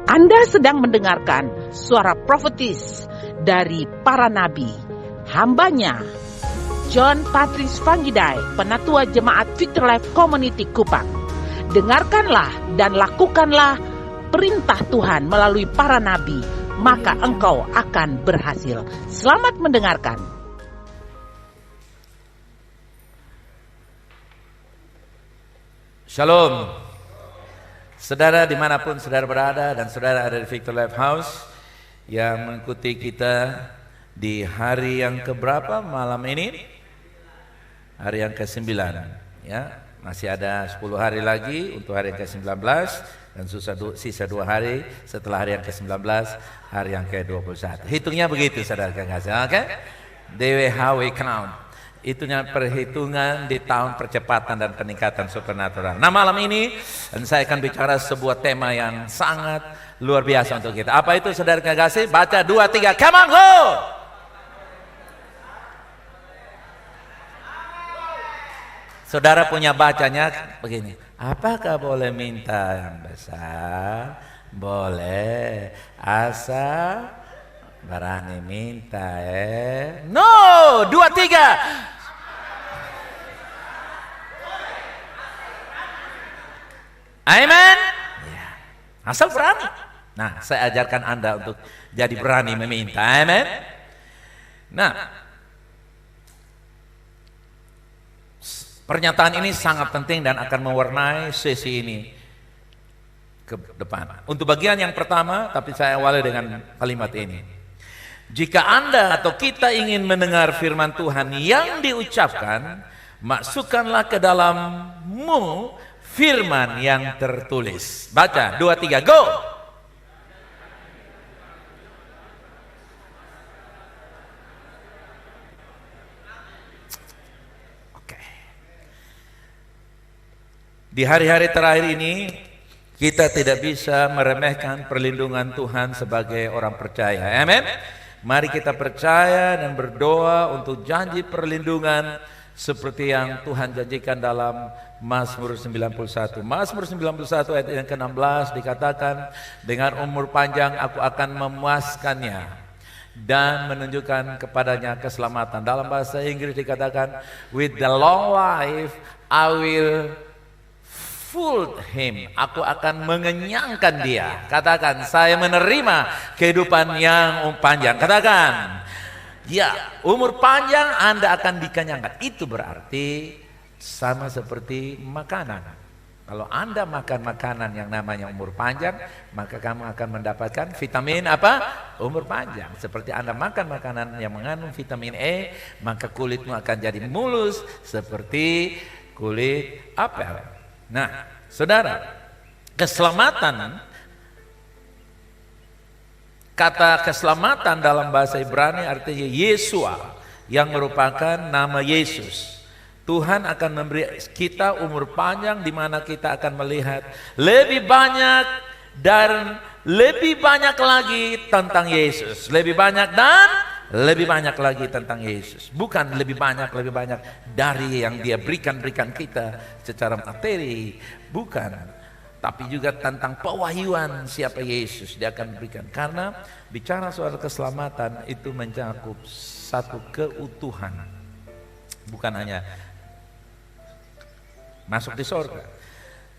Anda sedang mendengarkan suara profetis dari para nabi, hambanya John Patrice Vanggidai, Penatua Jemaat Victory Life Community Kupang. Dengarkanlah dan lakukanlah perintah Tuhan melalui para nabi, maka engkau akan berhasil. Selamat mendengarkan. Shalom. Saudara dimanapun saudara berada dan saudara ada di Victory Life House yang mengikuti kita di hari yang keberapa malam ini? Hari yang ke-9 ya. Masih ada 10 hari lagi untuk hari yang ke-19 dan sisa 2 hari setelah hari yang ke-19, hari yang ke-21. Hitungnya begitu saudara kasih, oke? DWHW count. Itunya perhitungan di tahun percepatan dan peningkatan supernatural. Nah malam ini saya akan bicara sebuah tema yang sangat luar biasa untuk kita. Apa itu saudara kasih? Baca 2, 3, come on go! Saudara punya bacanya begini. Apakah boleh minta yang besar? Boleh, asal berani minta No, 2, 3. Amen. Ya. Asal berani. Nah, saya ajarkan Anda untuk jadi berani meminta. Amen. Nah, pernyataan ini sangat penting dan akan mewarnai sesi ini ke depan. Untuk bagian yang pertama, tapi saya awali dengan kalimat ini. Jika Anda atau kita ingin mendengar firman Tuhan yang diucapkan, masukkanlah ke dalammu firman yang tertulis. Baca 2, 3, go! Oke. Di hari-hari terakhir ini kita tidak bisa meremehkan perlindungan Tuhan sebagai orang percaya. Amin. Mari kita percaya dan berdoa untuk janji perlindungan seperti yang Tuhan janjikan dalam Mazmur 91. Mazmur 91 ayat yang ke-16 dikatakan, dengan umur panjang aku akan memuaskannya dan menunjukkan kepadanya keselamatan. Dalam bahasa Inggris dikatakan, with the long life I will full him, aku akan mengenyangkan dia. Katakan, saya menerima kehidupan yang panjang. Katakan, ya, umur panjang Anda akan dikenyangkan. Itu berarti sama seperti makanan. Kalau Anda makan makanan yang namanya umur panjang, maka kamu akan mendapatkan vitamin apa? Umur panjang. Seperti Anda makan makanan yang mengandung vitamin E, maka kulitmu akan jadi mulus seperti kulit apel. Nah, saudara, keselamatan, kata keselamatan dalam bahasa Ibrani artinya Yesua, yang merupakan nama Yesus. Tuhan akan memberi kita umur panjang di mana kita akan melihat lebih banyak dan lebih banyak lagi tentang Yesus. Lebih banyak dan lebih banyak lagi tentang Yesus. Bukan lebih banyak dari yang dia berikan kita secara materi. Bukan. Tapi juga tentang pewahyuan siapa Yesus dia akan berikan. Karena bicara soal keselamatan itu mencakup satu keutuhan. Bukan hanya masuk di surga.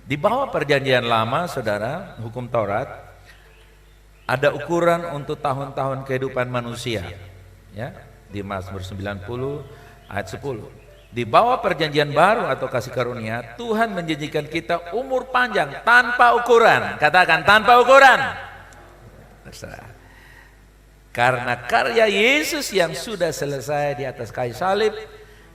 Di bawah perjanjian lama, saudara, hukum Taurat, ada ukuran untuk tahun-tahun kehidupan manusia. Ya, di Mazmur 90 ayat 10. Di bawah perjanjian baru atau kasih karunia, Tuhan menjanjikan kita umur panjang tanpa ukuran. Katakan, tanpa ukuran. Karena karya Yesus yang sudah selesai di atas kayu salib,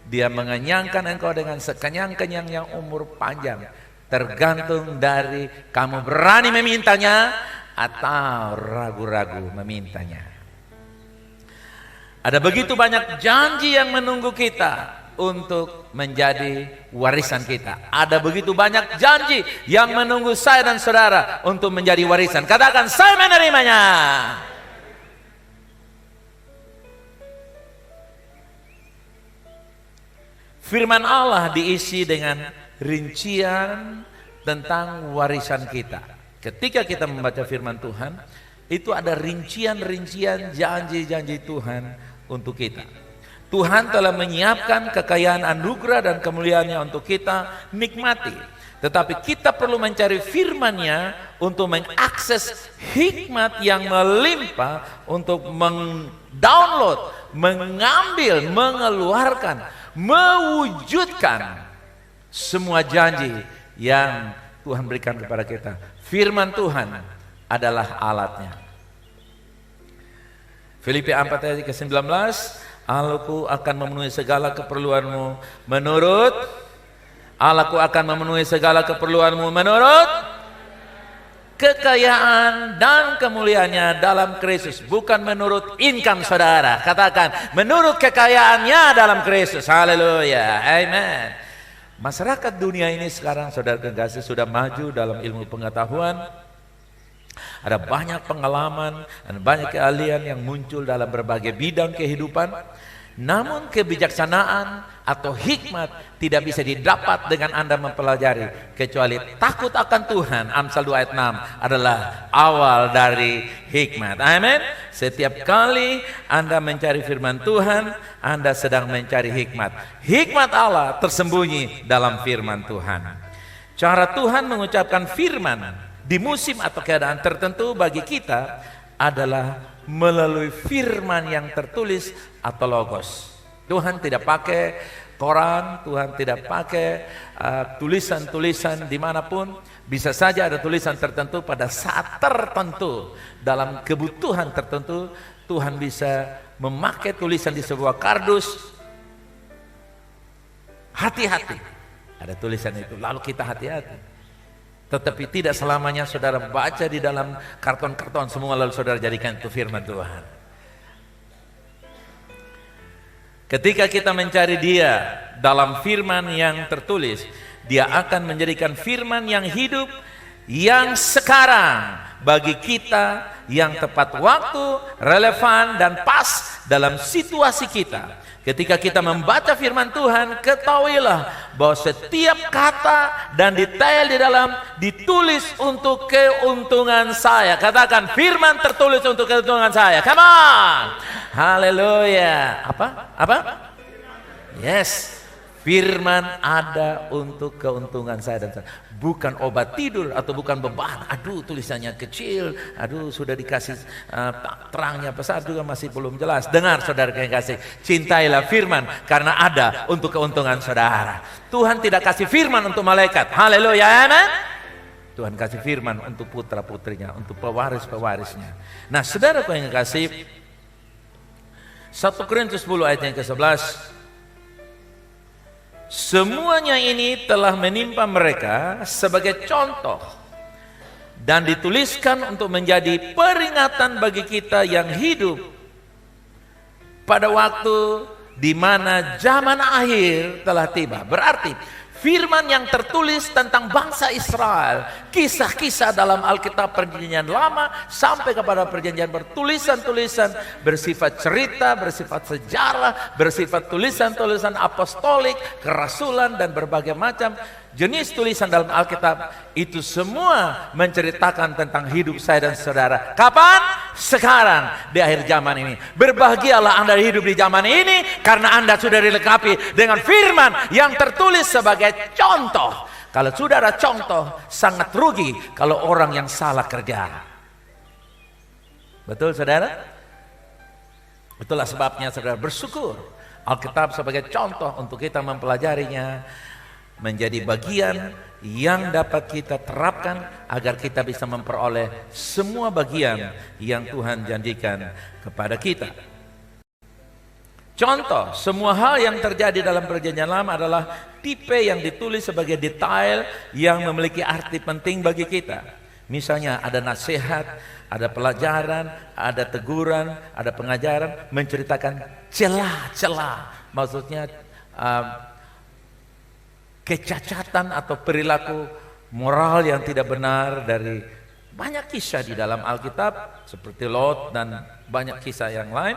dia mengenyangkan engkau dengan sekenyang-kenyang yang umur panjang. Tergantung dari kamu berani memintanya atau ragu-ragu memintanya. Ada begitu banyak janji yang menunggu kita untuk menjadi warisan kita. Ada begitu banyak janji yang menunggu saya dan saudara untuk menjadi warisan. Katakan, saya menerimanya. Firman Allah diisi dengan rincian tentang warisan kita. Ketika kita membaca firman Tuhan, itu ada rincian-rincian janji-janji Tuhan untuk kita. Tuhan telah menyiapkan kekayaan anugerah dan kemuliaannya untuk kita nikmati. Tetapi kita perlu mencari firman-Nya untuk mengakses hikmat yang melimpah, untuk mendownload, mengambil, mengeluarkan, mewujudkan semua janji yang Tuhan berikan kepada kita. Firman Tuhan adalah alatnya. Filipi 4 ayat ke-19, Allahku akan memenuhi segala keperluanmu menurut Allahku akan memenuhi segala keperluanmu menurut kekayaan dan kemuliaannya dalam Kristus, bukan menurut income saudara. Katakan, menurut kekayaannya dalam Kristus. Haleluya, amen. Masyarakat dunia ini sekarang, saudara kekasih, sudah maju dalam ilmu pengetahuan. Ada banyak pengalaman dan banyak keahlian yang muncul dalam berbagai bidang kehidupan. Namun kebijaksanaan atau hikmat tidak bisa didapat dengan Anda mempelajari, kecuali takut akan Tuhan. Amsal 2 ayat 6 adalah awal dari hikmat. Amin. Setiap kali Anda mencari firman Tuhan, Anda sedang mencari hikmat. Hikmat Allah tersembunyi dalam firman Tuhan. Cara Tuhan mengucapkan firman di musim atau keadaan tertentu bagi kita adalah melalui firman yang tertulis atau logos. Tuhan tidak pakai koran, Tuhan tidak pakai tulisan-tulisan dimanapun. Bisa saja ada tulisan tertentu pada saat tertentu, dalam kebutuhan tertentu, Tuhan bisa memakai tulisan di sebuah kardus. Hati-hati, ada tulisan itu, lalu kita hati-hati. Tetapi tidak selamanya saudara baca di dalam karton-karton semua lalu saudara jadikan itu firman Tuhan. Ketika kita mencari Dia dalam firman yang tertulis, Dia akan menjadikan firman yang hidup, yang sekarang bagi kita, yang tepat waktu, relevan dan pas dalam situasi kita. Ketika kita membaca firman Tuhan, ketahuilah bahwa setiap kata dan detail di dalam ditulis untuk keuntungan saya. Katakan, firman tertulis untuk keuntungan saya. Come on. Haleluya. Apa? Yes. Firman ada untuk keuntungan saya dan saya. Bukan obat tidur atau bukan beban. Aduh, tulisannya kecil. Aduh, sudah dikasih terangnya besar juga masih belum jelas. Dengar saudara yang kasih, cintailah firman karena ada untuk keuntungan saudara. Tuhan tidak kasih firman untuk malaikat. Haleluya, amen. Tuhan kasih firman untuk putra putrinya, untuk pewaris-pewarisnya. Nah, saudara yang kasih, 1 Korintus 10 ayat yang ke-11, semuanya ini telah menimpa mereka sebagai contoh dan dituliskan untuk menjadi peringatan bagi kita yang hidup pada waktu di mana zaman akhir telah tiba. Berarti firman yang tertulis tentang bangsa Israel, kisah-kisah dalam Alkitab Perjanjian Lama sampai kepada Perjanjian bertulisan-tulisan bersifat cerita, bersifat sejarah, bersifat tulisan-tulisan apostolik, kerasulan dan berbagai macam jenis tulisan dalam Alkitab, itu semua menceritakan tentang hidup saya dan saudara. Kapan? Sekarang, di akhir zaman ini. Berbahagialah Anda hidup di zaman ini karena Anda sudah dilengkapi dengan firman yang tertulis sebagai contoh. Kalau saudara contoh, sangat rugi kalau orang yang salah kerja. Betul saudara? Itulah sebabnya saudara bersyukur Alkitab sebagai contoh untuk kita mempelajarinya, menjadi bagian yang dapat kita terapkan agar kita bisa memperoleh semua bagian yang Tuhan janjikan kepada kita. Contoh, semua hal yang terjadi dalam Perjanjian Lama adalah tipe yang ditulis sebagai detail yang memiliki arti penting bagi kita. Misalnya ada nasihat, ada pelajaran, ada teguran, ada pengajaran, menceritakan celah-celah, maksudnya kecacatan atau perilaku moral yang tidak benar dari banyak kisah di dalam Alkitab seperti Lot dan banyak kisah yang lain.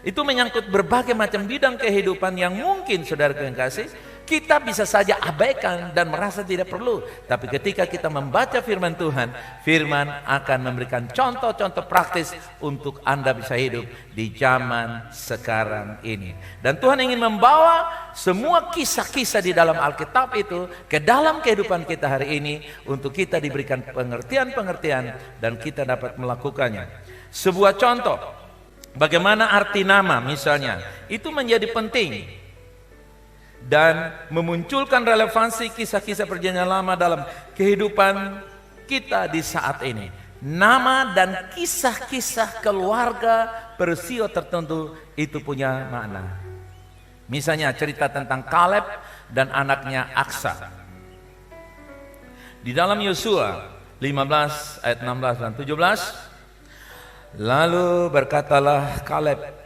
Itu menyangkut berbagai macam bidang kehidupan yang mungkin saudara yang kasih kita bisa saja abaikan dan merasa tidak perlu. Tapi ketika kita membaca firman Tuhan, firman akan memberikan contoh-contoh praktis untuk Anda bisa hidup di zaman sekarang ini. Dan Tuhan ingin membawa semua kisah-kisah di dalam Alkitab itu ke dalam kehidupan kita hari ini untuk kita diberikan pengertian-pengertian dan kita dapat melakukannya. Sebuah contoh bagaimana arti nama misalnya itu menjadi penting dan memunculkan relevansi kisah-kisah perjanjian lama dalam kehidupan kita di saat ini. Nama dan kisah-kisah keluarga peristiwa tertentu itu punya makna. Misalnya cerita tentang Kaleb dan anaknya Aksa. Di dalam Yosua 15 ayat 16 dan 17, lalu berkatalah Kaleb,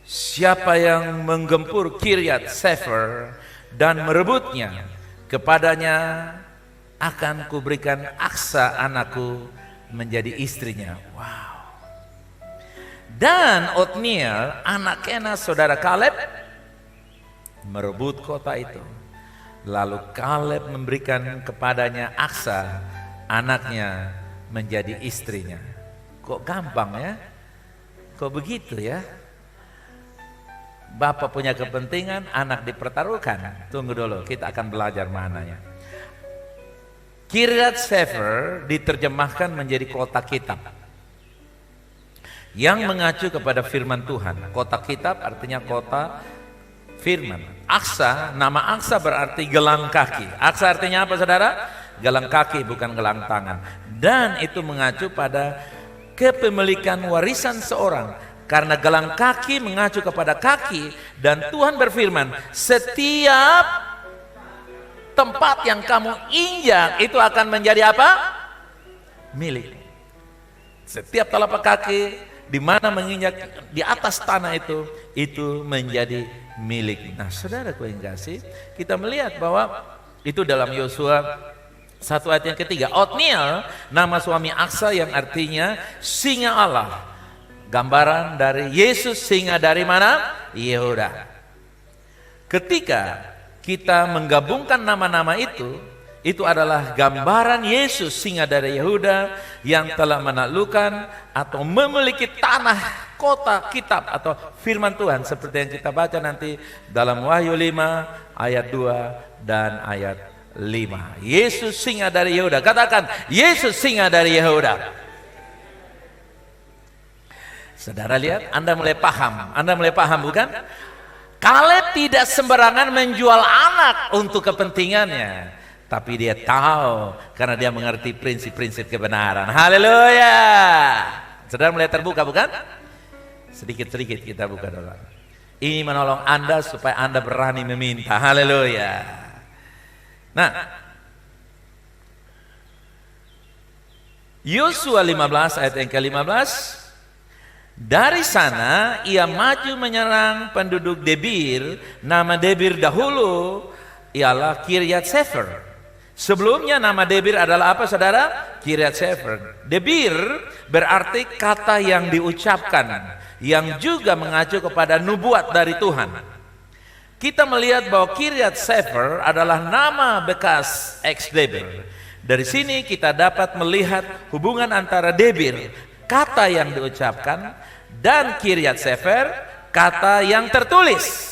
siapa yang menggempur Kiryat Sefer dan merebutnya, kepadanya akan kuberikan Aksa anakku menjadi istrinya. Wow. Dan Otniel anak Kenas saudara Kaleb merebut kota itu. Lalu Kaleb memberikan kepadanya Aksa anaknya menjadi istrinya. Kok gampang ya? Kok begitu ya? Bapak punya kepentingan, anak dipertaruhkan. Tunggu dulu, kita akan belajar maknanya. Kiryat Sefer diterjemahkan menjadi kota kitab yang mengacu kepada firman Tuhan. Kota kitab artinya kota firman. Aksa, nama Aksa berarti gelang kaki. Aksa artinya apa saudara? Gelang kaki, bukan gelang tangan. Dan itu mengacu pada kepemilikan warisan seorang. Karena gelang kaki mengacu kepada kaki, dan Tuhan berfirman, setiap tempat yang kamu injak itu akan menjadi apa? Milik. Setiap telapak kaki di mana menginjak di atas tanah itu menjadi milik. Nah, saudaraku yang kasih, kita melihat bahwa itu dalam Yosua 1 ayat yang ketiga. Otniel nama suami Aksa yang artinya singa Allah. Gambaran dari Yesus, singa dari mana? Yehuda. Ketika kita menggabungkan nama-nama itu adalah gambaran Yesus, singa dari Yehuda yang telah menaklukkan atau memiliki tanah kota kitab atau firman Tuhan seperti yang kita baca nanti dalam Wahyu 5 ayat 2 dan ayat 5. Yesus singa dari Yehuda. Katakan, Yesus singa dari Yehuda. Saudara lihat, Anda mulai paham bukan? Kaleb tidak sembarangan menjual anak untuk kepentingannya, tapi dia tahu karena dia mengerti prinsip-prinsip kebenaran. Haleluya. Saudara mulai terbuka bukan? Sedikit-sedikit kita buka dulu. Ini menolong Anda supaya Anda berani meminta. Haleluya. Nah, Yosua 15 ayat yang ke-15. Dari sana ia maju menyerang penduduk Debir. Nama Debir dahulu ialah Kiryat Sefer. Sebelumnya nama Debir adalah apa saudara? Kiryat Sefer. Debir berarti kata yang diucapkan, yang juga mengacu kepada nubuat dari Tuhan. Kita melihat bahwa Kiryat Sefer adalah nama bekas ex-Debir. Dari sini kita dapat melihat hubungan antara Debir, kata yang diucapkan, dan Kiryat Sefer, kata yang tertulis.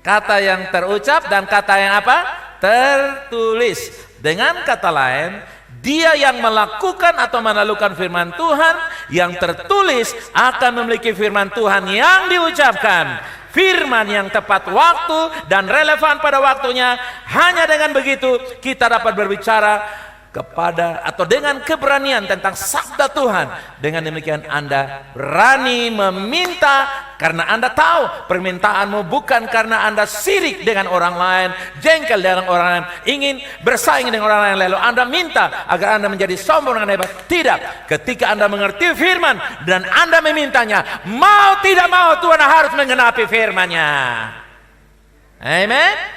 Kata yang terucap dan kata yang apa? Tertulis. Dengan kata lain, dia yang melakukan atau menaklukkan firman Tuhan yang tertulis akan memiliki firman Tuhan yang diucapkan. Firman yang tepat waktu dan relevan pada waktunya. Hanya dengan begitu kita dapat berbicara kepada atau dengan keberanian tentang sabda Tuhan. Dengan demikian Anda berani meminta karena Anda tahu permintaanmu bukan karena Anda sirik dengan orang lain, jengkel dengan orang lain, ingin bersaing dengan orang lain, lalu Anda minta agar Anda menjadi sombong dan hebat. Tidak. Ketika Anda mengerti firman dan Anda memintanya, mau tidak mau Tuhan harus menggenapi firman-Nya. Amen.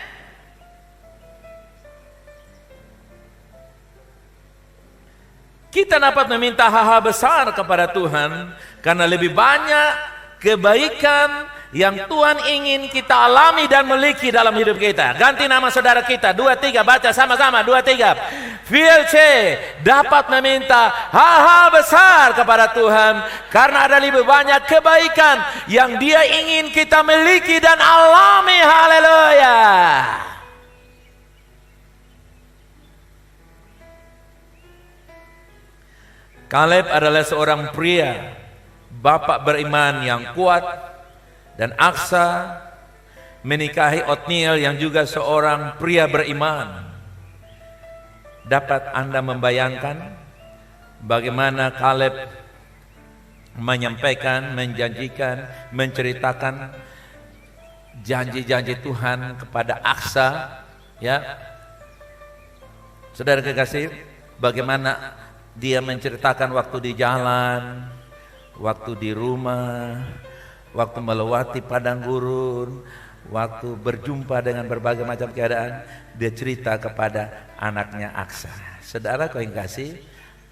Kita dapat meminta hal-hal besar kepada Tuhan karena lebih banyak kebaikan yang Tuhan ingin kita alami dan miliki dalam hidup kita. Ganti nama saudara kita, 2, 3, baca sama-sama, 2, 3. VLC dapat meminta hal-hal besar kepada Tuhan karena ada lebih banyak kebaikan yang Dia ingin kita miliki dan alami. Haleluya. Kaleb adalah seorang pria, bapak beriman yang kuat, dan Aksa menikahi Otniel yang juga seorang pria beriman. Dapat Anda membayangkan bagaimana Kaleb menyampaikan, menjanjikan, menceritakan janji-janji Tuhan kepada Aksa, ya. Saudara kekasih, bagaimana dia menceritakan waktu di jalan, waktu di rumah, waktu melewati padang gurun, waktu berjumpa dengan berbagai macam keadaan, dia cerita kepada anaknya Aksa. Saudara yang kasih,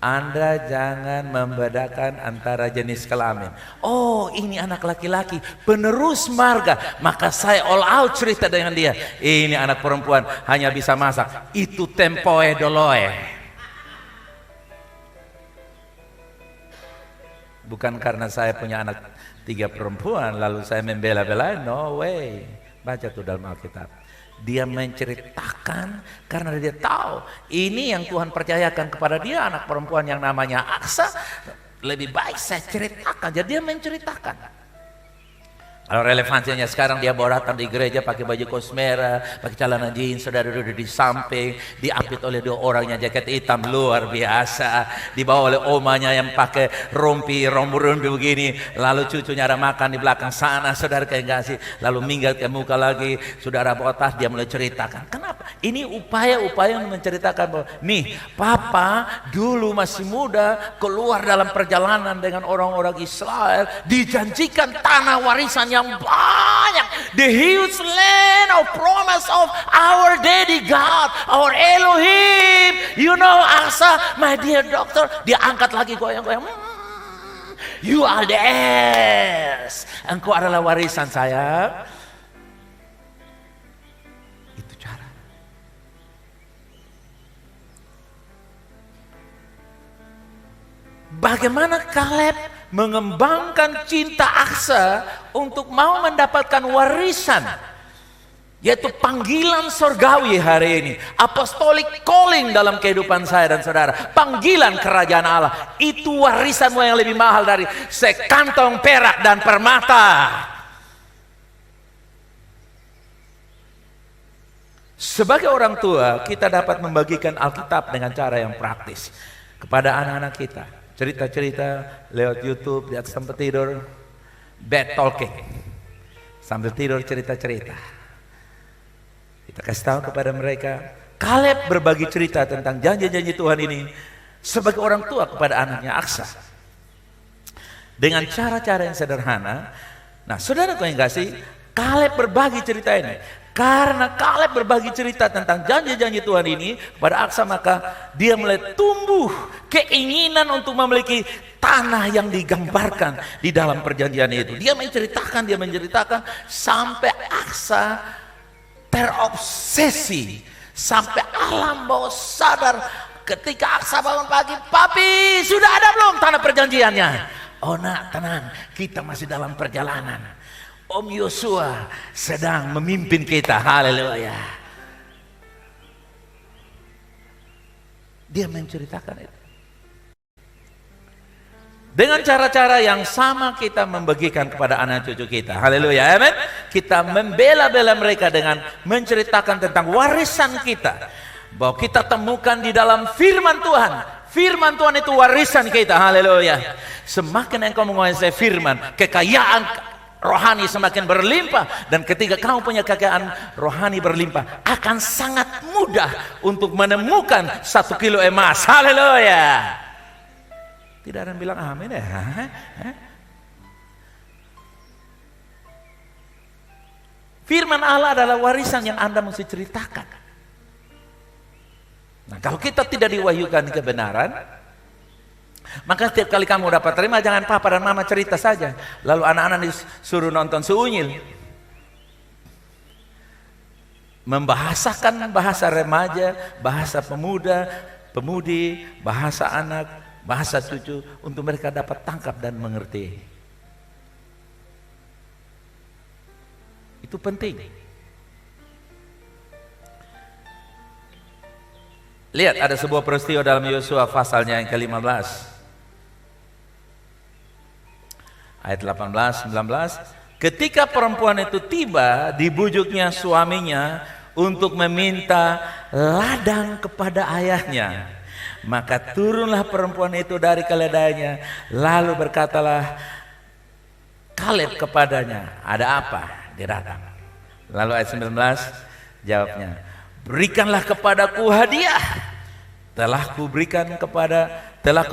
Anda jangan membedakan antara jenis kelamin. Oh, ini anak laki-laki, penerus marga, maka saya all out cerita dengan dia. Ini anak perempuan, hanya bisa masak. Itu tempoe doloe. Bukan karena saya punya anak 3 perempuan lalu saya membela-belain, no way. Baca tuh dalam Alkitab. Dia menceritakan karena dia tahu ini yang Tuhan percayakan kepada dia, anak perempuan yang namanya Aksa. Lebih baik saya ceritakan. Jadi dia menceritakan. Kalau relevansinya sekarang dia bawa datang di gereja pakai baju kaos merah, pakai celana jeans, saudara duduk di samping, diapit oleh 2 orangnya jaket hitam luar biasa, dibawa oleh omanya yang pakai rompi begini, lalu cucunya ada makan di belakang sana, saudara kayak kasih, lalu minggat ke muka lagi, saudara bawa tas, dia mulai ceritakan. Kenapa? Ini upaya-upaya yang menceritakan bahwa nih, papa dulu masih muda keluar dalam perjalanan dengan orang-orang Israel, dijanjikan tanah warisan yang banyak, the huge land of promise of our daddy God, our Elohim. You know, Aksa, my dear doctor, dia angkat lagi goyang-goyang. You are the heirs. Engkau adalah warisan saya. Itu cara. Bagaimana Kaleb mengembangkan cinta Aksa untuk mau mendapatkan warisan, yaitu panggilan surgawi hari ini, apostolic calling dalam kehidupan saya dan saudara, panggilan kerajaan Allah. Itu warisanmu yang lebih mahal dari sekantong perak dan permata. Sebagai orang tua, kita dapat membagikan Alkitab dengan cara yang praktis kepada anak-anak kita. Cerita-cerita lewat YouTube, di atas tempat tidur, bed talking, sambil tidur cerita-cerita. Kita kasih tahu kepada mereka. Kaleb berbagi cerita tentang janji-janji Tuhan ini sebagai orang tua kepada anaknya Aksa dengan cara-cara yang sederhana. Nah, saudara yang kasih, Kaleb berbagi cerita ini. Karena Kaleb berbagi cerita tentang janji-janji Tuhan ini kepada Aksa, maka dia mulai tumbuh keinginan untuk memiliki tanah yang digambarkan di dalam perjanjian itu. Dia menceritakan sampai Aksa terobsesi, sampai alam bawah sadar ketika Aksa bangun pagi, papi sudah ada belum tanah perjanjiannya? Oh nak, tenang, kita masih dalam perjalanan. Om Yosua sedang memimpin kita. Haleluya. Dia menceritakan itu. Dengan cara-cara yang sama kita membagikan kepada anak cucu kita. Haleluya. Amin. Kita membela-bela mereka dengan menceritakan tentang warisan kita. Bahwa kita temukan di dalam firman Tuhan. Firman Tuhan itu warisan kita. Haleluya. Semakin engkau menguasai firman, kekayaan rohani semakin berlimpah, dan ketika kamu punya kekayaan rohani berlimpah, akan sangat mudah untuk menemukan 1 kilo emas. Haleluya. Tidak ada yang bilang amin ya. Firman Allah adalah warisan yang Anda mesti ceritakan. Nah, kalau kita tidak diwahyukan kebenaran, Maka setiap kali kamu dapat terima, jangan papa dan mama cerita saja. Lalu anak-anak disuruh nonton seunyil. Membahasakan bahasa remaja, bahasa pemuda, pemudi, bahasa anak, bahasa cucu, untuk mereka dapat tangkap dan mengerti. Itu penting. Lihat, ada sebuah peristiwa dalam Yosua pasalnya yang ke-15. Ayat 18, 19. Ketika perempuan itu tiba, dibujuknya suaminya untuk meminta ladang kepada ayahnya. Maka turunlah perempuan itu dari keledainya, lalu berkatalah Kaleb kepadanya, ada apa? Dia datang. Lalu ayat 19 jawabnya, berikanlah kepadaku hadiah. Telah kau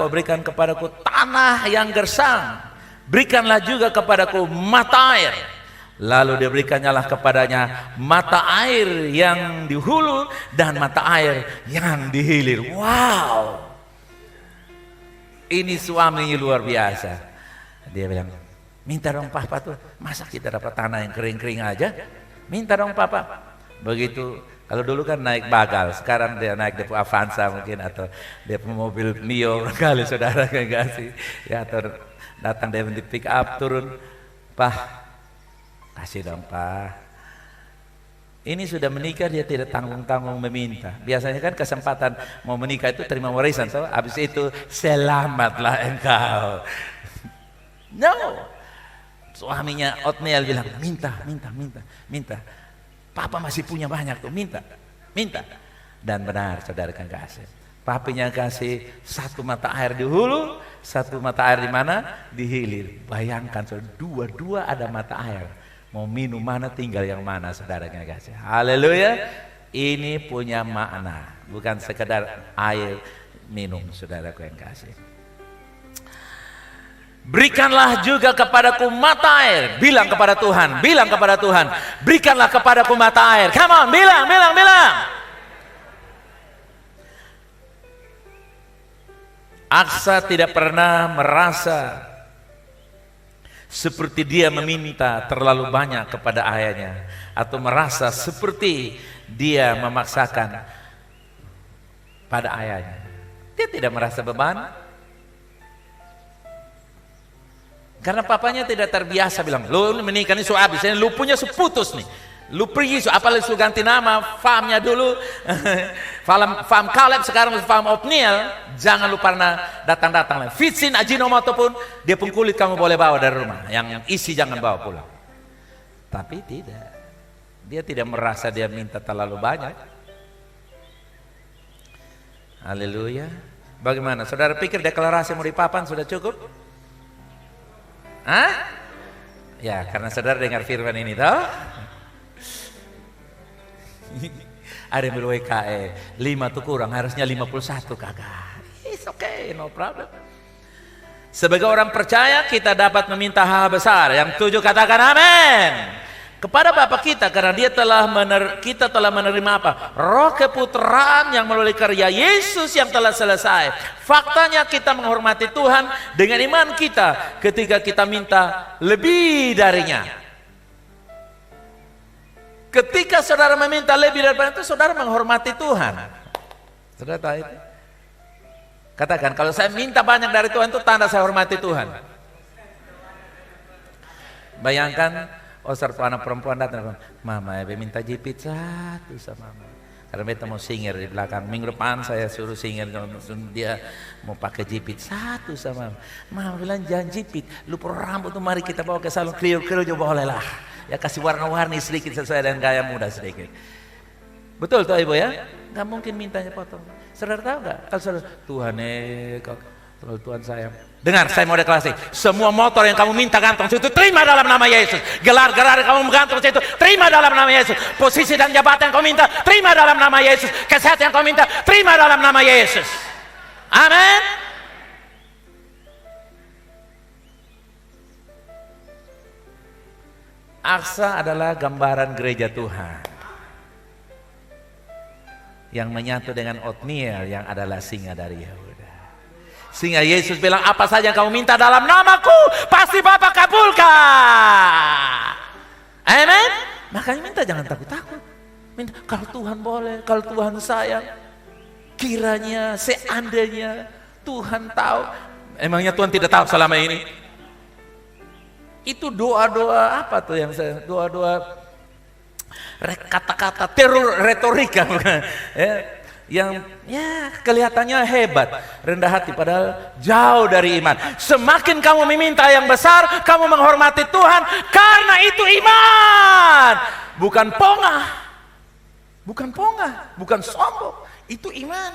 berikan kepadaku tanah yang gersang. Berikanlah juga kepadaku mata air. Lalu diberikannya kepadanya mata air yang di hulu dan mata air yang di hilir. Wow, ini suami luar biasa. Dia bilang, minta dong papa tuh, masa kita dapat tanah yang kering-kering aja? Minta dong papa. Begitu. Kalau dulu kan naik bagal, sekarang dia naik Depo Avanza mungkin, atau dia mobil Mio kali saudara kasih, ya, atau datang dia di pick up, turun, Pak, kasih dong Pak. Ini sudah menikah, dia tidak tanggung-tanggung meminta. Biasanya kan kesempatan mau menikah itu terima warisan, so habis itu selamatlah engkau. No, suaminya Otniel bilang minta. Papa masih punya banyak tuh, minta. Dan benar saudara kan kasih. Papinya kasih satu mata air di hulu, satu mata air di mana? Di hilir. Bayangkan saudara, dua-dua ada mata air. Mau minum mana, tinggal yang mana saudara kan kasih. Haleluya. Ini punya makna, bukan sekedar air minum saudara yang kasih. Berikanlah juga kepadaku mata air. Bilang kepada Tuhan, berikanlah kepadaku mata air. Come on, bilang. Aksa tidak pernah merasa seperti dia meminta terlalu banyak kepada ayahnya, atau merasa seperti dia memaksakan pada ayahnya. Dia tidak merasa beban. Karena papanya tidak terbiasa bilang, lu menikah ini so habis, lu punya seputus nih, lu pergi, apalagi lu ganti nama, farmnya dulu, farm Kaleb sekarang farm Otniel, jangan lu pernah datang-datang lagi. Fitsin Ajinomoto pun, dia pun kulit kamu boleh bawa dari rumah, yang isi jangan bawa pulang. Tapi tidak, dia tidak merasa dia minta terlalu banyak. Haleluya. Bagaimana? Saudara pikir deklarasi mau dipapan sudah cukup? Hah? Ya, karena saudara dengar firman ini toh. Ada yang bilang WKE 5 tuh kurang, harusnya 51 kagak. It's okay, no problem. Sebagai orang percaya kita dapat meminta hal besar. Yang 7 katakan amin. Kepada Bapa kita, karena kita telah menerima apa? Roh keputraan yang melalui karya Yesus yang telah selesai. Faktanya kita menghormati Tuhan dengan iman kita ketika kita minta lebih darinya. Ketika saudara meminta lebih daripada itu, saudara menghormati Tuhan. Saudara tahu itu? Katakan, kalau saya minta banyak dari Tuhan itu tanda saya hormati Tuhan. Bayangkan, satu anak perempuan datang, mama ya minta jepit satu sama mama. Karena beta mau singir di belakang. Minggu depan saya suruh singir, dia mau pakai jepit satu sama mama. Mama bilang jangan jepit, lu perlu rambut tuh, mari kita bawa ke salon clear juga boleh lah. Ya kasih warna-warni sedikit sesuai dengan gaya muda sedikit. Betul tuh ibu ya? Gak mungkin mintanya potong. Saudara tahu gak? Kalau saudara, Tuhan kalau Tuhan sayang. Dengar, saya mau deklarasi, semua motor yang kamu minta gantung situ terima dalam nama Yesus. Gelar-gelar yang kamu gantung situ terima dalam nama Yesus. Posisi dan jabatan yang kamu minta terima dalam nama Yesus. Kesehatan yang kamu minta terima dalam nama Yesus. Amin. Aksa adalah gambaran gereja Tuhan yang menyatu dengan Otniel yang adalah singa dari Yehuda. Sehingga Yesus bilang, apa saja yang kamu minta dalam namaku, pasti Bapa kabulkan. Amen. Makanya minta, jangan takut-takut. Minta, kalau Tuhan boleh, kalau Tuhan sayang, kiranya, seandainya Tuhan tahu. Emangnya Tuhan tidak tahu selama ini? Itu doa-doa apa tuh yang saya, doa-doa kata-kata teror retorika bukan? Yang ya kelihatannya hebat, rendah hati padahal jauh dari iman. Semakin kamu meminta yang besar, kamu menghormati Tuhan karena itu iman. Bukan pongah. Bukan pongah, bukan sombong, itu iman.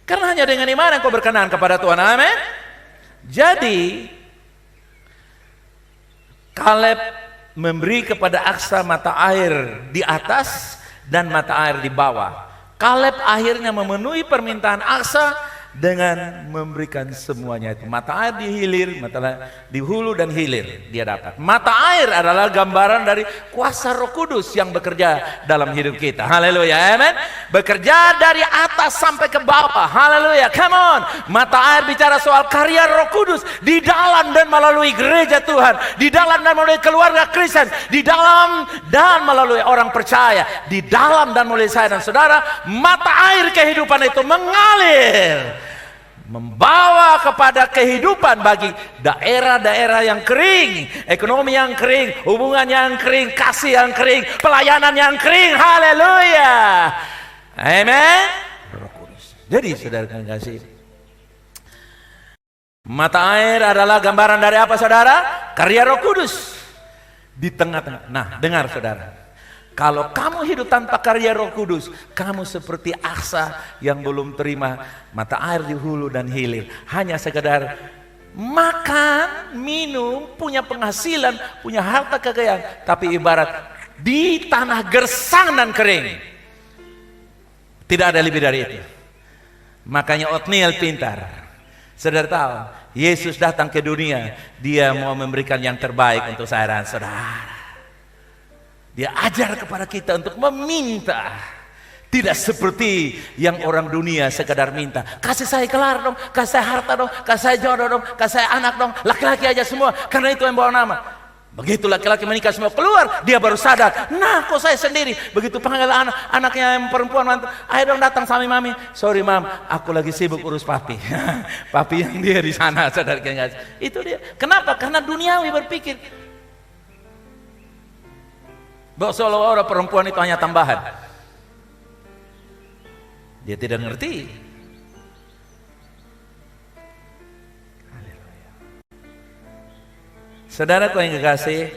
Karena hanya dengan iman yang kau berkenan kepada Tuhan. Amin. Jadi Kaleb memberi kepada Aksa mata air di atas dan mata air di bawah. Kaleb akhirnya memenuhi permintaan Aksa dengan memberikan semuanya itu. Mata air di hilir, mata air di hulu dan hilir dia dapat. Mata air adalah gambaran dari kuasa Roh Kudus yang bekerja dalam hidup kita. Haleluya, amen. Bekerja dari atas sampai ke bawah. Haleluya, come on. Mata air bicara soal karya Roh Kudus di dalam dan melalui gereja Tuhan, di dalam dan melalui keluarga Kristen, di dalam dan melalui orang percaya, di dalam dan melalui saya dan saudara. Mata air kehidupan itu mengalir, membawa kepada kehidupan bagi daerah-daerah yang kering, ekonomi yang kering, hubungan yang kering, kasih yang kering, pelayanan yang kering. Haleluya, amen. Roh Kudus. Jadi saudara kasih, mata air adalah gambaran dari apa saudara? Karya Roh Kudus di tengah-tengah. Nah, dengar saudara, kalau kamu hidup tanpa karya Roh Kudus, kamu seperti Aksa yang belum terima mata air di hulu dan hilir. Hanya sekedar makan, minum, punya penghasilan, punya harta kekayaan, tapi ibarat di tanah gersang dan kering. Tidak ada lebih dari itu. Makanya Otniel pintar. Saudara tahu, Yesus datang ke dunia, dia mau memberikan yang terbaik untuk saya dan saudara. Dia ajar kepada kita untuk meminta. Tidak seperti yang orang dunia sekedar minta. Kasih saya kelar dong, kasih saya harta dong, kasih saya jodoh dong, kasih saya anak dong. Laki-laki aja semua, karena itu yang bawa nama. Begitu laki-laki menikah semua keluar, dia baru sadar. Nah, kok saya sendiri. Begitu panggil anaknya yang perempuan, ayo dong datang sama mami. Sorry mam, aku lagi sibuk urus papi. Papi yang dia di sana, saudara. Itu dia. Kenapa? Karena duniawi berpikir bahwa seolah-olah perempuan itu hanya tambahan. Dia tidak ngerti. Saudaraku yang kekasih,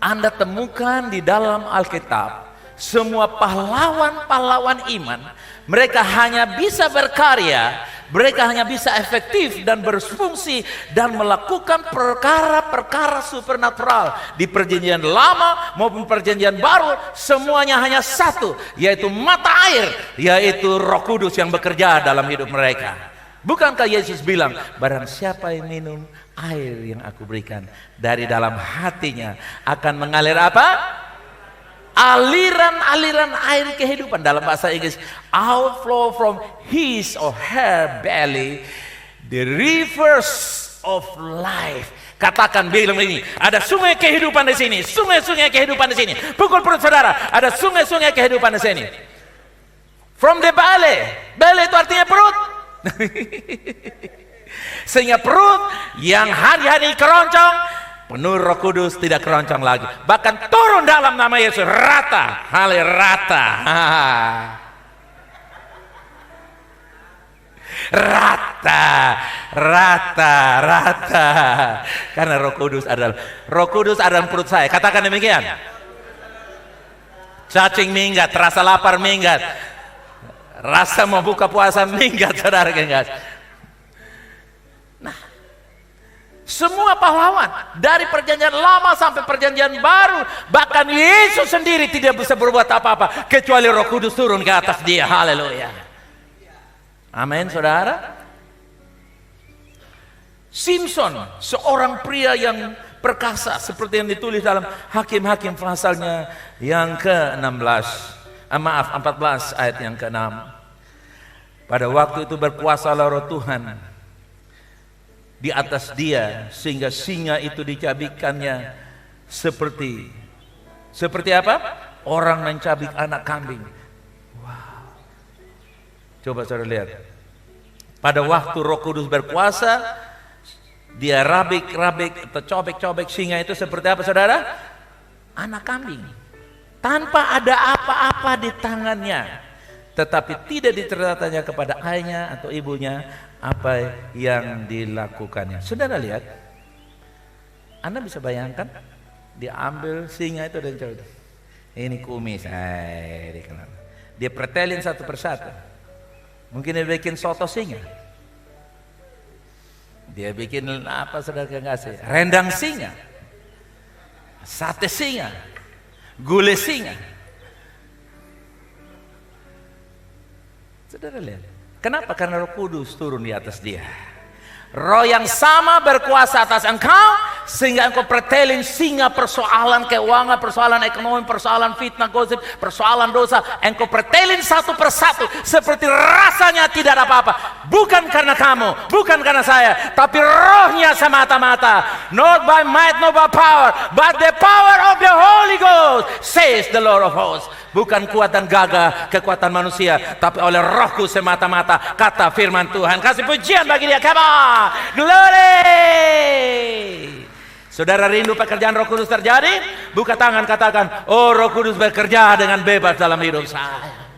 Anda temukan di dalam Alkitab semua pahlawan-pahlawan iman, mereka hanya bisa berkarya, mereka hanya bisa efektif dan berfungsi dan melakukan perkara-perkara supernatural di perjanjian lama maupun perjanjian baru. Semuanya hanya satu, yaitu mata air, yaitu Roh Kudus yang bekerja dalam hidup mereka. Bukankah Yesus bilang, barang siapa yang minum air yang aku berikan, dari dalam hatinya akan mengalir apa? Aliran-aliran air kehidupan. Dalam bahasa Inggris, outflow from his or her belly the rivers of life. Katakan, bilang ini, ada sungai kehidupan di sini, sungai-sungai kehidupan di sini. Pukul perut saudara, ada sungai-sungai kehidupan di sini. From the belly, belly itu artinya perut. Sehingga perut yang hari-hari keroncong, penuh Roh Kudus tidak keroncong lagi. Bahkan turun dalam nama Yesus, rata, rata. Rata. Karena Roh Kudus adalah perut saya. Katakan demikian. Cacing minggat, rasa lapar minggat, rasa mau buka puasa minggat, saudara. Semua pahlawan dari perjanjian lama sampai perjanjian baru, bahkan Yesus sendiri tidak bisa berbuat apa-apa kecuali Roh Kudus turun ke atas dia. Haleluya, amin saudara. Simpson, seorang pria yang perkasa seperti yang ditulis dalam Hakim-Hakim pasalnya yang ke-16. Maaf, 14 ayat yang ke-6. Pada waktu itu berkuasalah Roh Tuhan di atas dia, sehingga singa itu dicabikkannya seperti apa? Orang mencabik anak kambing. Wow. Coba saudara lihat. Pada waktu Roh Kudus berkuasa, dia rabik-rabik atau cobek-cobek singa itu seperti apa saudara? Anak kambing. Tanpa ada apa-apa di tangannya. Tetapi tidak diceritakannya kepada ayahnya atau ibunya apa yang dilakukannya. Saudara lihat, Anda bisa bayangkan, diambil singa itu dan coba, ini kumis, dia pretelin satu persatu. Mungkin dia bikin soto singa, dia bikin apa saudara kasih, rendang singa, sate singa, gulai singa. Saudara lihat, kenapa? Karena Roh Kudus turun di atas dia. Roh yang sama berkuasa atas engkau, sehingga engkau pretelin singa persoalan keuangan, persoalan ekonomi, persoalan fitnah, gosip, persoalan dosa. Engkau pretelin satu persatu seperti rasanya tidak ada apa-apa. Bukan karena kamu, bukan karena saya, tapi rohnya semata-mata. Not by might, not by power, but the power of the Holy Ghost, says the Lord of hosts. Bukan kuat dan gagah, kekuatan manusia, tapi oleh rohku semata-mata, kata firman Tuhan. Kasih pujian bagi dia, come on, glory. Saudara rindu pekerjaan Roh Kudus terjadi? Buka tangan, katakan, oh Roh Kudus bekerja dengan bebas dalam hidup saya.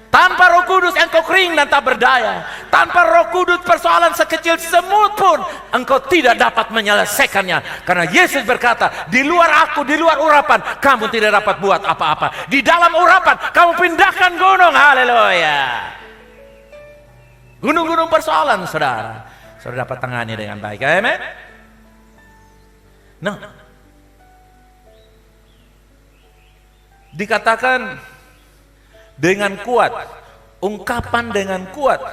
Tanpa Roh Kudus engkau kering dan tak berdaya. Tanpa Roh Kudus persoalan sekecil semut pun engkau tidak dapat menyelesaikannya. Karena Yesus berkata, di luar aku, di luar urapan, kamu tidak dapat buat apa-apa. Di dalam urapan, kamu pindahkan gunung. Haleluya. Gunung-gunung persoalan, saudara. Saudara dapat tangani dengan baik. Amen. Nah, dikatakan dengan kuat, ungkapan dengan kuat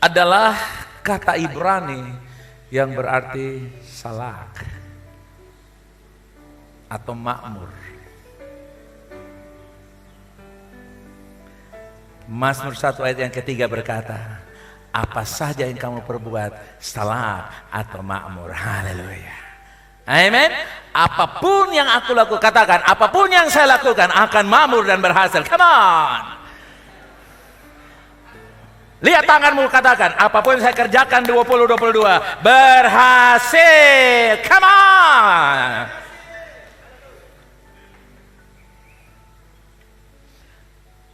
adalah kata Ibrani yang berarti salak atau makmur. Mazmur 1 ayat yang ketiga berkata, apa saja yang kamu perbuat, salak atau makmur. Haleluya. Amen. Apapun yang aku lakukan, katakan, apapun yang saya lakukan akan makmur dan berhasil. Come on. Lihat tanganmu, katakan, apapun yang saya kerjakan 2022 berhasil. Come on.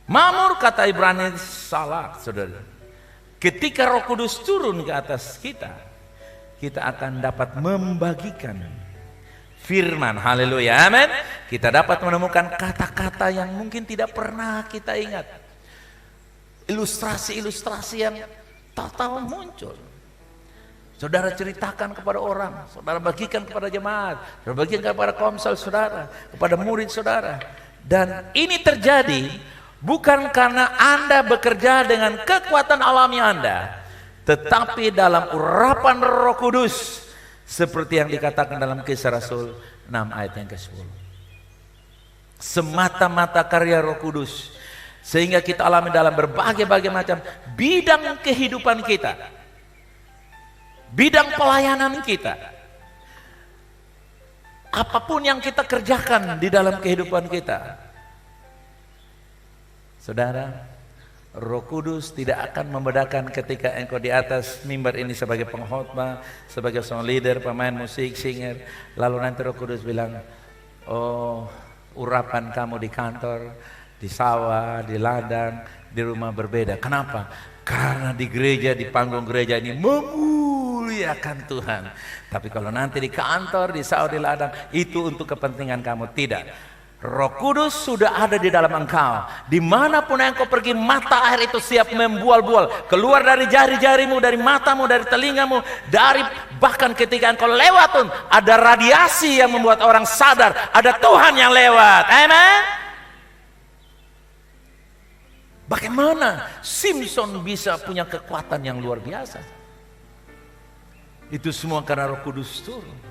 Makmur, kata Ibrani, salak, saudara. Ketika Roh Kudus turun ke atas kita, kita akan dapat membagikan firman. Haleluya, amin. Kita dapat menemukan kata-kata yang mungkin tidak pernah kita ingat, ilustrasi-ilustrasi yang tak tahu muncul. Saudara ceritakan kepada orang, saudara bagikan kepada jemaat, saudara bagikan kepada komsel saudara, kepada murid saudara. Dan ini terjadi bukan karena Anda bekerja dengan kekuatan alami Anda, tetapi dalam urapan Roh Kudus, seperti yang dikatakan dalam Kisah Rasul 6 ayat yang ke-10. Semata-mata karya Roh Kudus, sehingga kita alami dalam berbagai-bagai macam bidang kehidupan kita, bidang pelayanan kita. Apapun yang kita kerjakan di dalam kehidupan kita, saudara, Roh Kudus tidak akan membedakan ketika engkau di atas mimbar ini sebagai pengkhotbah, sebagai seorang leader, pemain musik, singer. Lalu nanti Roh Kudus bilang, oh urapan kamu di kantor, di sawah, di ladang, di rumah berbeda. Kenapa? Karena di gereja, di panggung gereja ini memuliakan Tuhan. Tapi kalau nanti di kantor, di sawah, di ladang, itu untuk kepentingan kamu. Tidak. Roh Kudus sudah ada di dalam engkau. Dimanapun engkau pergi, mata air itu siap membual-bual. Keluar dari jari-jarimu, dari matamu, dari telingamu, dari bahkan ketika engkau lewat pun ada radiasi yang membuat orang sadar ada Tuhan yang lewat. Amen. Bagaimana Simpson bisa punya kekuatan yang luar biasa? Itu semua karena Roh Kudus turun.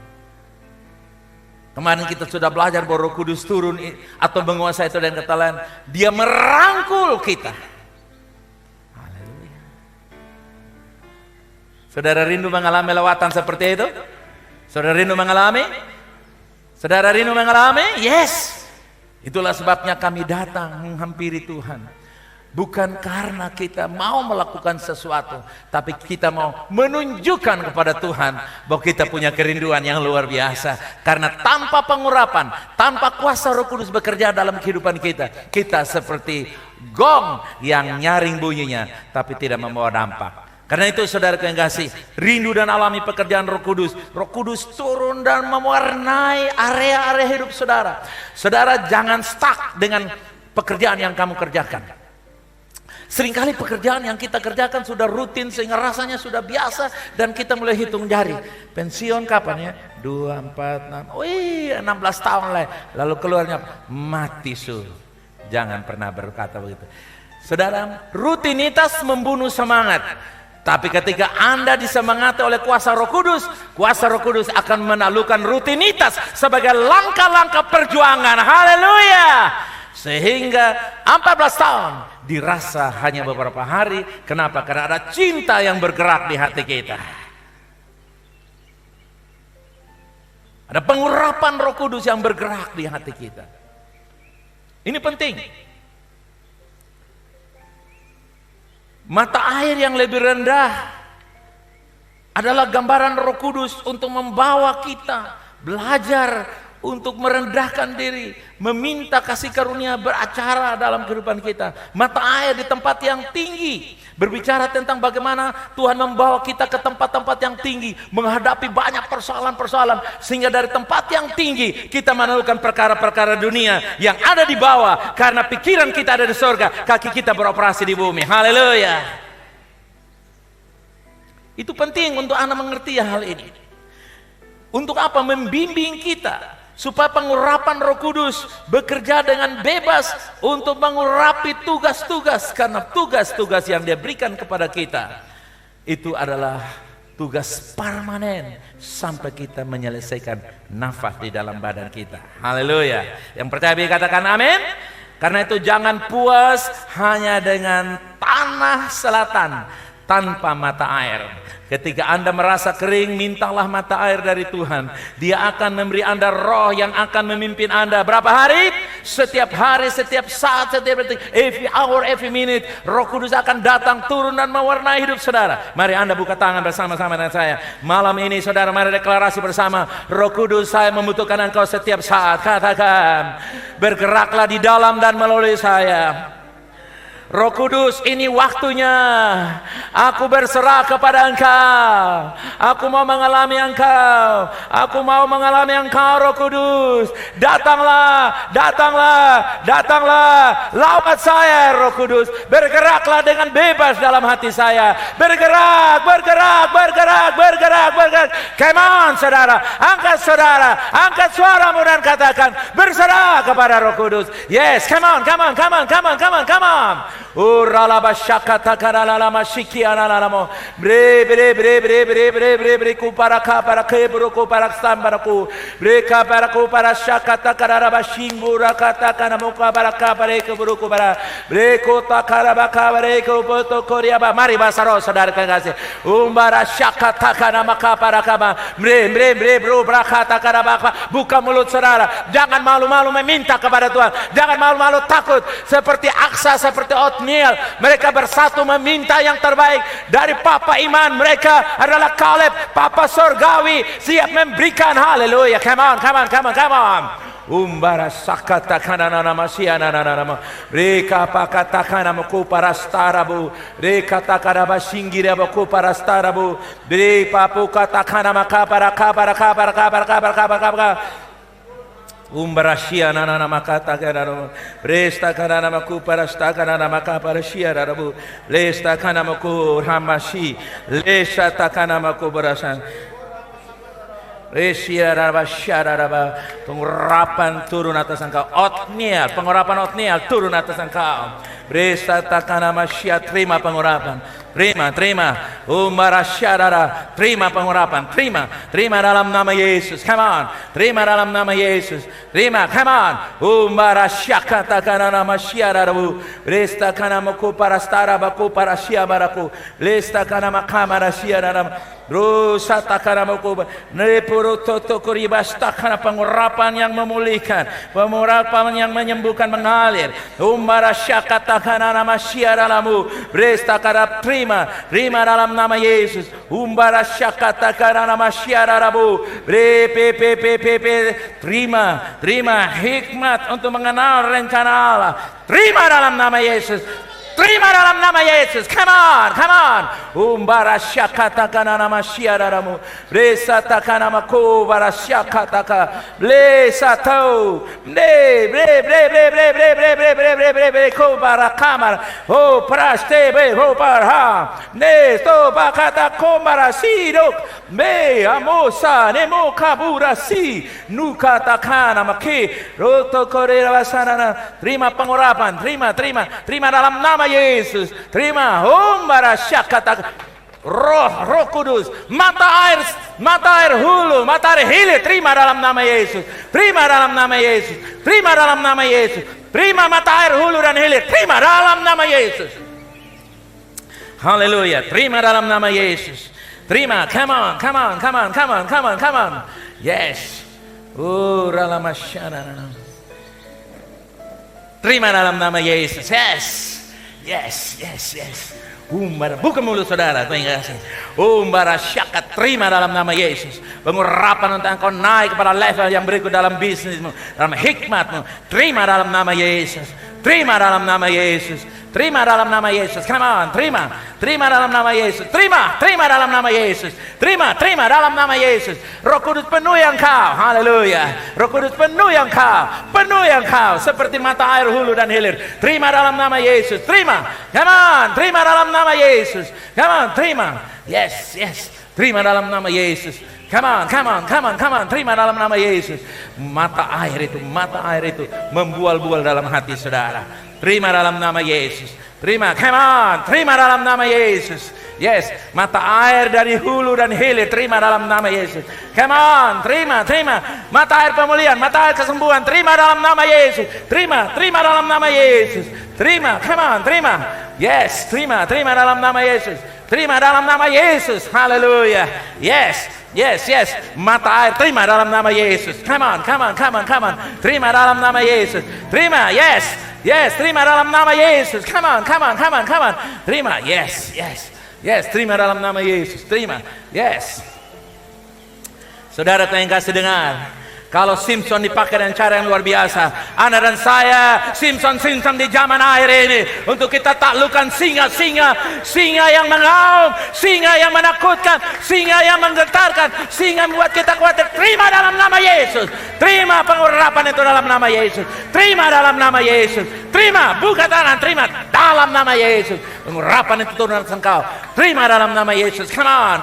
Kemarin kita sudah belajar bahwa Roh Kudus turun atau menguasai itu dan kata lain, dia merangkul kita. Haleluya. Saudara rindu mengalami lewatan seperti itu? Saudara rindu mengalami? Saudara rindu mengalami? Yes. Itulah sebabnya kami datang menghampiri Tuhan. Bukan karena kita mau melakukan sesuatu, tapi kita mau menunjukkan kepada Tuhan bahwa kita punya kerinduan yang luar biasa. Karena tanpa pengurapan, tanpa kuasa Roh Kudus bekerja dalam kehidupan kita, kita seperti gong yang nyaring bunyinya, tapi tidak membawa dampak. Karena itu saudara yang kasih, rindu dan alami pekerjaan Roh Kudus. Roh Kudus turun dan mewarnai area-area hidup saudara. Saudara jangan stuck dengan pekerjaan yang kamu kerjakan. Seringkali pekerjaan yang kita kerjakan sudah rutin sehingga rasanya sudah biasa dan kita mulai hitung jari. Pensiun kapan ya? 2, 4, 6. Wih, 16 tahun lah. Lalu keluarnya mati Jangan pernah berkata begitu. Saudara, rutinitas membunuh semangat. Tapi ketika Anda disemangati oleh kuasa Roh Kudus akan menaklukkan rutinitas sebagai langkah-langkah perjuangan. Haleluya! Sehingga 14 tahun dirasa hanya beberapa hari. Kenapa? Karena ada cinta yang bergerak di hati kita. Ada pengurapan Roh Kudus yang bergerak di hati kita. Ini penting. Mata air yang lebih rendah adalah gambaran Roh Kudus untuk membawa kita belajar untuk merendahkan diri, meminta kasih karunia beracara dalam kehidupan kita. Mata air di tempat yang tinggi berbicara tentang bagaimana Tuhan membawa kita ke tempat-tempat yang tinggi, menghadapi banyak persoalan-persoalan, sehingga dari tempat yang tinggi kita menemukan perkara-perkara dunia yang ada di bawah, karena pikiran kita ada di surga, kaki kita beroperasi di bumi. Haleluya. Itu penting untuk Anda mengerti hal ini. Untuk apa? Membimbing kita supaya pengurapan Roh Kudus bekerja dengan bebas untuk mengurapi tugas-tugas, karena tugas-tugas yang Dia berikan kepada kita itu adalah tugas permanen sampai kita menyelesaikan nafas di dalam badan kita. Haleluya. Yang percaya katakan amin. Karena itu jangan puas hanya dengan tanah selatan tanpa mata air. Ketika Anda merasa kering, mintalah mata air dari Tuhan. Dia akan memberi Anda roh yang akan memimpin Anda. Berapa hari? Setiap hari, setiap saat, setiap detik, every hour, every minute. Roh Kudus akan datang, turun dan mewarnai hidup saudara. Mari Anda buka tangan bersama-sama dengan saya. Malam ini saudara, mari deklarasi bersama. Roh Kudus, saya membutuhkan Engkau setiap saat. Katakan, bergeraklah di dalam dan melalui saya. Roh Kudus, ini waktunya. Aku berserah kepada Engkau. Aku mau mengalami Engkau. Aku mau mengalami Engkau, Roh Kudus. Datanglah, datanglah, datanglah. Lawat saya, Roh Kudus. Bergeraklah dengan bebas dalam hati saya. Bergerak, bergerak, bergerak, bergerak, bergerak. Come on, saudara. Angkat suaramu dan katakan, berserah kepada Roh Kudus. Yes, come on, come on, come on, come on, come on, come on. Urala bashakata karala mashiki analamo bre bre bre bre bre bre bre bre ku para ka para ke bro ku para sambara ku bre ka para ku para shakata karara bashimbura kata kana muka para ka para ke bro ku para bre ku takara baka bare ku poto koria ba. Mari basaro saudara kasih umbara shakata kana maka para ka ba bre bre bre bro brakata kana baka. Buka mulut saudara, jangan malu-malu meminta kepada Tuhan, jangan malu-malu takut seperti Aksa, seperti Otniel. Mereka bersatu meminta yang terbaik dari Papa Iman. Mereka adalah Kaleb, Papa Surgawi, siap memberikan. Haleluya. Come on, come on, come on, come on. Umbara sakata kanana namasiana nama reka pakata kanamaku parastarabu reka takaraba shingirabu parastarabu bre papu kata kanamaka para kabara kabara kabara kabara kabara kabara Umbarashia nana makata kanana resta kanana maku parasta kanana maka parashia rabu resta kanana maku hamashi lesa takana maku barasan Resia raba syara raba. Pengurapan turun atas engkau. Otniel, pengurapan Otniel turun atas engkau. Resta takana masya, terima pengurapan. terima. Umbarasyadara, terima pengurapan, terima dalam nama Yesus. Come on, terima dalam nama Yesus. Terima, come on. Umbarasyakata kana nama syadarabu, resta kana maku parastara baku parasyabaraku, resta kana makamara syadarabu. Rusa takana maku nepuru toto kuribas takana pengurapan yang memulihkan, pengurapan yang menyembuhkan mengalir. Umbara syakata kana nama syaralamu, resta kana terima dalam nama Yesus. Umbara syakata kana nama syaralamu, terima hikmat untuk mengenal rencana Allah. Terima dalam nama Yesus. Terima dalam nama Yesus. Come on. Umbara syakata kana nama syararamu. Blesa takana maku bara syakataka. Blesa tau. Bre ko bara kamar. Oh praste be ho parha. Ne sto bakata komara sidok. Me amosa nemo kabura si. Nuka takana maki. Roto korera wasana. Terima pengurapan. Terima dalam nama Yesus. Terima syakata Roh Kudus, mata air hulu, mata air hilir, terima dalam nama Yesus. Terima dalam nama Yesus. Terima mata air hulu dan hilir, terima dalam nama Yesus. Haleluya, terima dalam nama Yesus. Terima, come on. Yes. Terima dalam nama Yesus. Yes. Buka mulut saudara. Syakat, terima dalam nama Yesus. Pengurapan untuk engkau naik kepada level yang berikut dalam bisnismu, dalam hikmatmu. Terima dalam nama Yesus. Terima dalam nama Yesus. Come on, terima dalam nama Yesus. Terima dalam nama Yesus. Terima dalam nama Yesus. Roh Kudus penuhi engkau. Haleluya. Roh Kudus penuhi engkau seperti mata air hulu dan hilir. Terima dalam nama Yesus. Come on, terima dalam nama Yesus. Come on, terima. Yes. Terima dalam nama Yesus. Come on. Terima dalam nama Yesus. Mata air itu membual-bual dalam hati saudara. Terima dalam nama Yesus. Terima dalam nama Yesus. Yes, mata air dari hulu dan hilir, terima dalam nama Yesus. Come on, terima. Mata air pemulihan, mata air kesembuhan, terima dalam nama Yesus. Terima dalam nama Yesus. Terima. Yes, terima dalam nama Yesus. Terima dalam nama Yesus. Haleluya. Yes. Mata air terima dalam nama Yesus. Come on. Terima dalam nama Yesus. Terima. Yes, terima dalam nama Yesus. Come on. Terima. Yes, terima dalam nama Yesus. Terima. Yes. Saudara yang kasih dengar, kalau Simpson dipakai dengan cara yang luar biasa, Anda dan saya Simpson di zaman akhir ini, untuk kita taklukkan singa yang mengaum, singa yang menakutkan, singa yang menggetarkan, singa membuat kita khawatir. Terima dalam nama Yesus. Terima pengurapan itu dalam nama Yesus. Terima dalam nama Yesus. Terima, buka tangan, terima dalam nama Yesus. Pengurapan itu turun atas engkau. Terima dalam nama Yesus. Come on.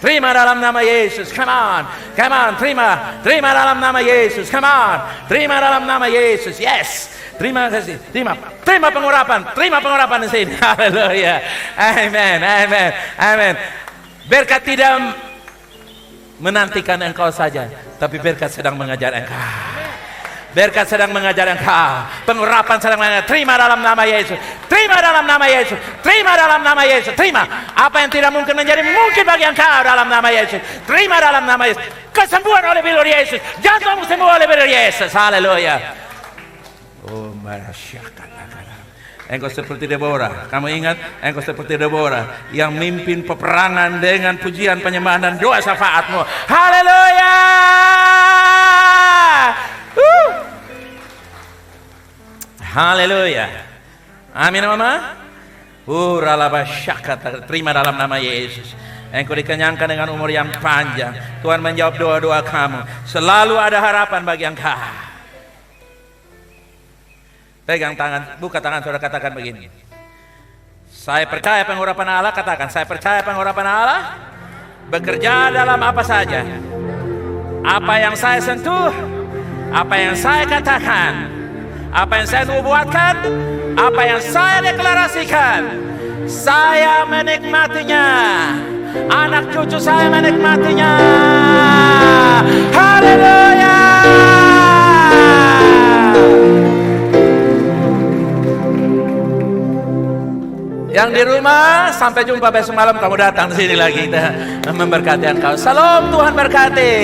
Terima dalam nama Yesus. Come on. Terima dalam nama Yesus. Come on. Terima dalam nama Yesus. Yes. Terima kasih. Terima pengurapan di sini. Haleluya. Amen. Berkat tidak menantikan engkau saja, tapi berkat sedang mengajar engkau. Berkat sedang mengajar engkau. Pengurapan sedang mengajar. Terima dalam nama Yesus. Terima dalam nama Yesus. Terima. Apa yang tidak mungkin menjadi mungkin bagi engkau dalam nama Yesus. Terima dalam nama Yesus. Kesembuhan oleh bilur Yesus. Jantung sembuh oleh bilur Yesus. Haleluya. Oh, masyarakat. Engkau seperti Deborah. Kamu ingat? Engkau seperti Deborah yang mimpin peperangan dengan pujian, penyembahan dan doa syafaatmu. Haleluya. Haleluya. Amin, mama. Terima dalam nama Yesus. Engkau dikenyangkan dengan umur yang panjang. Tuhan menjawab doa-doa kamu. Selalu ada harapan bagi engkau. Pegang tangan, buka tangan saudara, katakan begini. Saya percaya pengurapan Allah, katakan. Saya percaya pengurapan Allah bekerja dalam apa saja. Apa yang saya sentuh, apa yang saya katakan, apa yang saya nubuatkan, apa yang saya deklarasikan, Saya menikmatinya. Anak cucu saya menikmatinya. Haleluya. Yang di rumah, sampai jumpa besok malam. Kamu datang di sini lagi, kita memberkati engkau. Salam, Tuhan berkati.